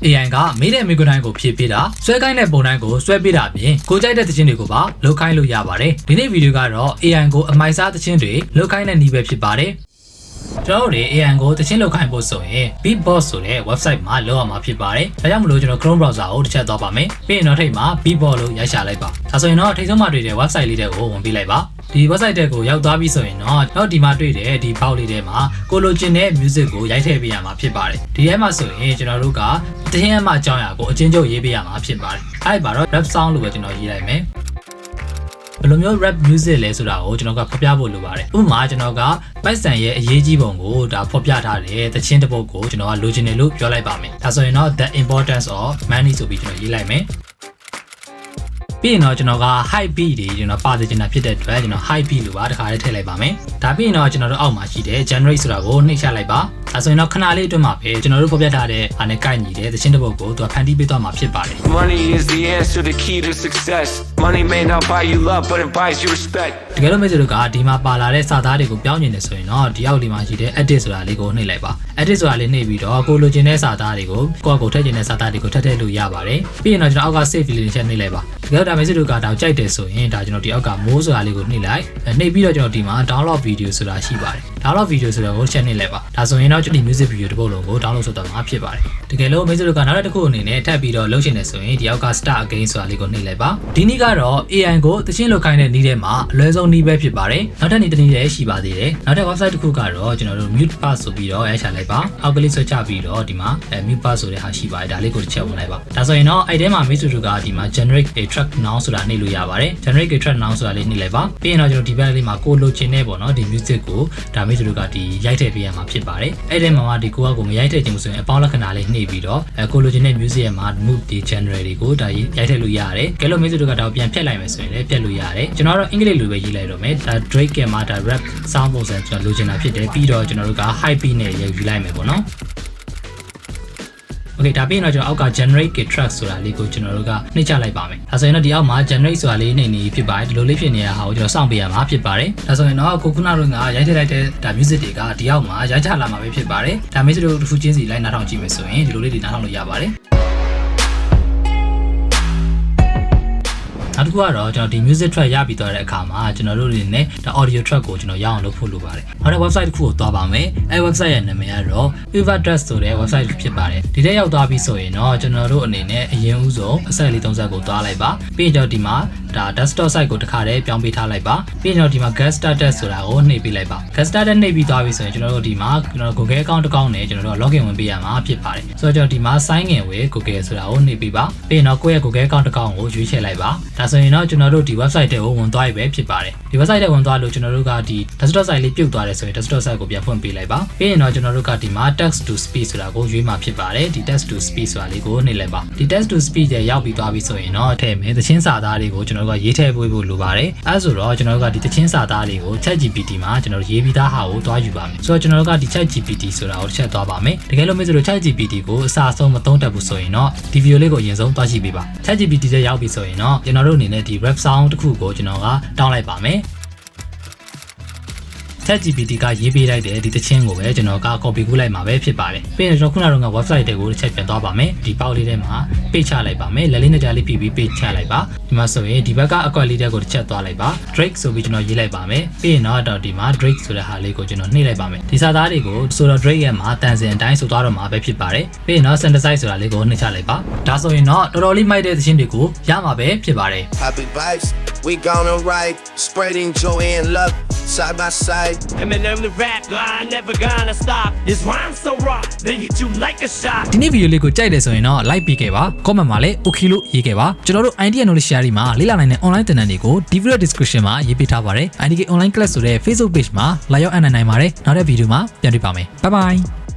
AI ကမေးတဲ့မိကွန်းတိုင်းကိုဖြည့်ပေးတာဆွဲကိုင်းတဲ့ပုံတိုင်းကိုဆွဲပေးတာအပြင်ကိုကြိုက်တဲ့သချင်းတွေကိုပါလုတ်ခိုင်းလို့ရပါတယ်ဒီနေ့ဗီဒီယိုကတော့ AI ကိုအမိုက်စားသချင်းတွေလုတ်ခိုင်းတဲ့နည်းပဲဖြစ်ပါတယ်ကျွန်တော်တို့ AI ကိုသချင်းလုတ်ခိုင်းဖို့ဆိုရင် Beatbox ဆိုတဲ့ website မှာလောက်အောင်မှာဖြစ်ပါတယ်ဒါကြောင့်မလို့ကျွန်တော် Chrome browser ကိုတစ်ချက်သွားပါမယ်ပြီးရင်တော့ထိပ်မှာ Beatbox လို့ရိုက်ရှာလိုက်ပါဒါဆိုရင်တော့ထိပ်ဆုံးမှာတွေ့တဲ့ website လေးတွေကိုဝင်ပေးလိုက်ပါဒီ website တက်ကိုရောက်သွားပြီဆိုရင်တော့ဒီမှာတွေ့တဲ့ဒီ box လေးထဲမှာကိုလိုချင်တဲ့ music ကိုရိုက်ထည့်ပေးရမှာဖြစ်ပါတယ်ဒီထဲမှာဆိုရင်ကျွန်တော်တို့ကတခြင်းအမှအကြောင်းအရာကိုအချင်းချုပ်ရေးပေးရမှာဖြစ်ပါတယ်အဲ့ပါတော့ rap song လို့ပဲကျွန်တော်ရေးလိုက်မယ်ဘယ်လိုမျိုး rap music လဲဆိုတာကိုကျွန်တော်ကဖော်ပြဖို့လိုပါတယ်ဥပမာကျွန်တော်ကပိုက်ဆံရဲ့အရေးကြီးပုံကိုဒါဖော်ပြထားတယ်တခြင်းတစ်ပုဒ်ကိုကျွန်တော်ကလိုချင်တယ်လို့ပြောလိုက်ပါမယ်ဒါဆိုရင်တော့ the importance of money ဆိုပြီးကျွန်တော်ရေးလိုက်မယ်ပြီးရင်တော့ကျွန်တော်က high beat တွေကျွန်တော်ပါစေချင်တာဖြစ်တဲ့အတွက်ကျွန်တော် high beat လို့ပါတခါလေးထည့်လိုက်ပါမယ်ဒါပြီးရင်တော့ကျွန်တော်တို့အောက်မှာရှိတဲ့ generate ဆိုတာကိုနှိပ်ချလိုက်ပါဒါဆိုရင်တော့ခဏလေးအတွင်းမှာပဲကျွန်တော်တို့ဖော်ပြထားတဲ့အားနဲ့ကိုက်ညီတဲ့သချင်းတစ်ပုဒ်ကိုသူကဖန်တီးပေးသွားမှာဖြစ်ပါတယ် Money is the answer the key to success Money may not buy you love but it buys you respect တကယ်လို့မိတ်ဆွေတို့ကဒီမှာပါလာတဲ့စာသားတွေကိုပြောင်းကျင်နေဆိုရင်တော့ဒီအောက်ဒီမှာရှိတဲ့ edit ဆိုတာလေးကိုနှိပ်လိုက်ပါ edit ဆိုတာလေးနှိပ်ပြီးတော့ကိုလိုချင်တဲ့စာသားတွေကိုကိုထည့်ချင်တဲ့စာသားတွေကိုထည့်လို့ရပါတယ်ပြီးရင်တော့ကျွန်တော်အောက်က save လေးချက်နှိပ်လိုက်ပါတကယ်လို့ဒါမိတ်ဆွေတို့ကတော့ကြိုက်တယ်ဆိုရင်ဒါကျွန်တော်ဒီအောက်ကမိုးဆိုတာလေးကိုနှိပ်လိုက်နှိပ်ပြီးတော့ကျွန်တော်ဒီမှာ download video ဆိုတာရှိပါတယ် download video ဆိုတာကိုချက်နှိပ်လိုက်ပါဒါဆိုရင်တော့ကျွန်တော်ဒီ music video တစ်ပုဒ်လုံးကို download လုပ်တော့မှာဖြစ်ပါတယ်တကယ်လို့မိတ်ဆွေတို့ကနောက်တစ်ခုအနေနဲ့ထပ်ပြီးတော့လုပ်ချင်တယ်ဆိုရင်ဒီအောက်က start again ဆိုတာလေးကိုနှိပ်လိုက်ပါဒီနည်းကတော့ AI ကိုသချင်းလုတ်ခိုင်းတဲ့နည်းထဲမှာအလွယ်ဆုံးနည်းပဲဖြစ်ပါတယ်နောက်ထပ်နည်းတစ်နည်းလည်းရှိပါသေးတယ်နောက်ထပ် website တစ်ခုကတော့ကျွန်တော်တို့ mute pass ဆိုပြီးတော့ရိုက်ချလိုက်ပါအောက်ကလေးဆွဲချပြီးတော့ဒီမှာ mute pass ဆိုတဲ့ဟာရှိပါတယ်ဒါလေးကိုတစ်ချက်ဝင်လိုက်ပါဒါဆိုရင်တော့အဲ့ထဲမှာမိတ်ဆွေတို့ကဒီမှာ generate a track now ဆိုတာနှိပ်လို့ရပါတယ် generate a track now ဆိုတာလေးနှိပ်လိုက်ပါပြီးရင်တော့ကျွန်တော်ဒီဘက်လေးမှာကိုလိုချင်တဲ့ပေါ့နော်ဒီ music ကိုဒါမိတ်ဆွေတို့ကဒီရိုက်ထည့်ပေးရမှာဖြစ်ပါတယ်အဲ့ထဲမှာဒီကိုကမရိုက်ထည့်ချင်ဘူးဆိုရင်အပေါင်းလက္ခဏာလေးနှိပ်ပြီးတော့ကိုလိုချင်တဲ့ music ရဲ့မှာ mood ဒီ genre တွေကိုဒါရိုက်ထည့်လို့ရတယ်ကဲလို့မိတ်ဆွေတို့ကတော့ပြန်ဖြတ်လိုက်မယ်ဆိုရင်လည်းဖြတ်လို့ရတယ်ကျွန်တော်တော့အင်္ဂလိပ်လိုပဲရေးလိုက်တော့မယ်ဒါ Drake ကမှာဒါ rap sound ပုံစံကျွန်တော်လိုချင်တာဖြစ်တယ်ပြီးတော့ကျွန်တော်တို့က high beat နဲ့ရေးလိုက်မယ်ပေါ့နော်โอเคဒါပြီးရင်တော့ကျွန်တော်အောက်က generate track ဆိုတာလေးကိုကျွန်တော်တို့ကနှိပ်ချလိုက်ပါမယ်ဒါဆိုရင်တော့ဒီအောက်မှာ generate ဆိုတာလေးနေနေဖြစ်ပါတယ်ဒီလိုလေးဖြစ်နေတဲ့ဟာကိုကျွန်တော်စောင့်ပေးရမှာဖြစ်ပါတယ်ဒါဆိုရင်တော့ခုနကရိုက်ထည့်လိုက်တဲ့ဒါ music တွေကဒီအောက်မှာရိုက်ချလာမှာပဲဖြစ်ပါတယ်ဒါမျိုးတို့တစ်ခုချင်းစီလိုက်နားထောင်ကြည့်မယ်ဆိုရင်ဒီလိုလေးတွေနားထောင်လို့ရပါတယ်နောက်တစ်ခုကတော့ကျွန်တော်ဒီ music track ရပြီးသွားတဲ့အခါမှာကျွန်တော်တို့အနေနဲ့ဒါ audio track ကိုကျွန်တော်ရအောင်လုပ်ဖို့လိုပါတယ်နောက်တဲ့ website တစ်ခုကိုသွားပါမယ်အဲ website ရဲ့နာမည်ကတော့ Overdress ဆိုတဲ့ website ဖြစ်ပါတယ်ဒီထဲရောက်သွားပြီဆိုရင်တော့ကျွန်တော်တို့အနေနဲ့အရင်ဦးဆုံးအဆက်လေး30ကိုသွားလိုက်ပါပြီးရင်ကျွန်တော်ဒီမှာဒါ desktop site ကိုတစ်ခါတည်းပြောင်းပေးထားလိုက်ပါပြီးရင်ကျွန်တော်ဒီမှာ get started ဆိုတာကိုနှိပ်ပေးလိုက်ပါ get started နှိပ်ပြီးသွားပြီဆိုရင်ကျွန်တော်တို့ဒီမှာကျွန်တော် Google account တစ်ကောင်နဲ့ကျွန်တော်တို့ login ဝင်ပေးရမှာဖြစ်ပါတယ်ဆိုတော့ကျွန်တော်ဒီမှာ sign in with Google ဆိုတာကိုနှိပ်ပေးပါပြီးရင်တော့ကိုယ့်ရဲ့ Google account တစ်ကောင်ကိုရွေးချယ်လိုက်ပါဒါဆိုရင်တော့ကျွန်တော်တို့ဒီ website တွေကိုဝင်သွားပြီပဲဖြစ်ပါတယ်ဒီ website တွေဝင်သွားလို့ကျွန်တော်တို့ကဒီ desktop site လေးပြုတ်သွားတယ်ဆိုရင် desktop site ကိုပြန်ဖွင့်ပေးလိုက်ပါပြီးရင်တော့ကျွန်တော်တို့ကဒီမှာ text to speech ဆိုတာကိုရွေးမှာဖြစ်ပါတယ်ဒီ text to speech ဆိုတာလေးကိုနှိပ်လိုက်ပါဒီ text to speech ရဲ့ရောက်ပြီးသွားပြီဆိုရင်တော့ထည့်မယ်သချင်းစာသားတွေကိုကျွန်တော်တို့ကရေးထည့်ပေးဖို့လိုပါတယ်အဲဆိုတော့ကျွန်တော်တို့ကဒီသချင်းစာသားတွေကို ChatGPT မှာကျွန်တော်တို့ရေးပြီးသားဟာကိုတွားယူပါမယ်ဆိုတော့ကျွန်တော်တို့ကဒီ ChatGPT ဆိုတာကိုတစ်ချက်သွားပါမယ်တကယ်လို့မင်းတို့ ChatGPT ကိုအစားဆုံးမသုံးတတ်ဘူးဆိုရင်တော့ဒီ video လေးကိုအရင်ဆုံးတွားကြည့်ပေးပါ ChatGPT ရဲ့ရောက်ပြီဆိုရင်တော့ကျွန်တော်တို့အနေနဲ့ဒီ rap song တစ်ခုကိုကျွန်တော်ကတောင်းလိုက်ပါမယ် ChatGPT ကရေးပေးလိုက်တဲ့ဒီသချင်းကိုပဲကျွန်တော်က copy ကူးလိုက်မှာပဲဖြစ်ပါတယ်ပြီးရင်ကျွန်တော်ခုနက website တွေကိုတစ်ချက်ပြန်သွားပါမယ်ဒီပေါက်လေးထဲမှာ page ချလိုက်ပါမယ်လက်လေးနဲ့ကြားလေးပြီးပြီး page ချလိုက်ပါဒီမှာဆိုရင်ဒီဘက်ကအကွက်လေးတွေကိုတစ်ချက်သွားလိုက်ပါ Drake ဆိုပြီးကျွန်တော်ရေးလိုက်ပါမယ်ပြီးရင်တော့ဒီမှာ Drake ဆိုတဲ့ဟာလေးကိုကျွန်တော်နှိပ်လိုက်ပါမယ်ဒီစာသားတွေကိုဆိုတော့ Drake ရဲ့မှာတန်စင်အတိုင်းဆိုသွားတော့မှာပဲဖြစ်ပါတယ်ပြီးရင်တော့ synthesize ဆိုတာလေးကိုနှိပ်ချလိုက်ပါဒါဆိုရင်တော့တော်တော်လေးမိုက်တဲ့သချင်းတွေကိုရမှာပဲဖြစ်ပါတယ် Happy vibes we gonna ride spreading joy and love side by side Eminem the rap I never gonna stop This rhyme so raw they hit you like a shot ဒီနေ့ဗီဒီယိုလေးကိုကြိုက်တယ်ဆိုရင်တော့ like ပေးခဲ့ပါ comment မှာလည်း okay လို့ရေးခဲ့ပါကျွန်တော်တို့ idea knowledge share မှာလေ့လာနိုင်တဲ့ online သင်တန်းတွေကိုဒီ video description မှာရေးပေးထားပါတယ် IDK online class ဆိုတဲ့ Facebook page မှာလာရောက်အနံ့နိုင်ပါတယ်နောက်တဲ့ဗီဒီယိုမှာပြန်တွေ့ပါမယ် bye bye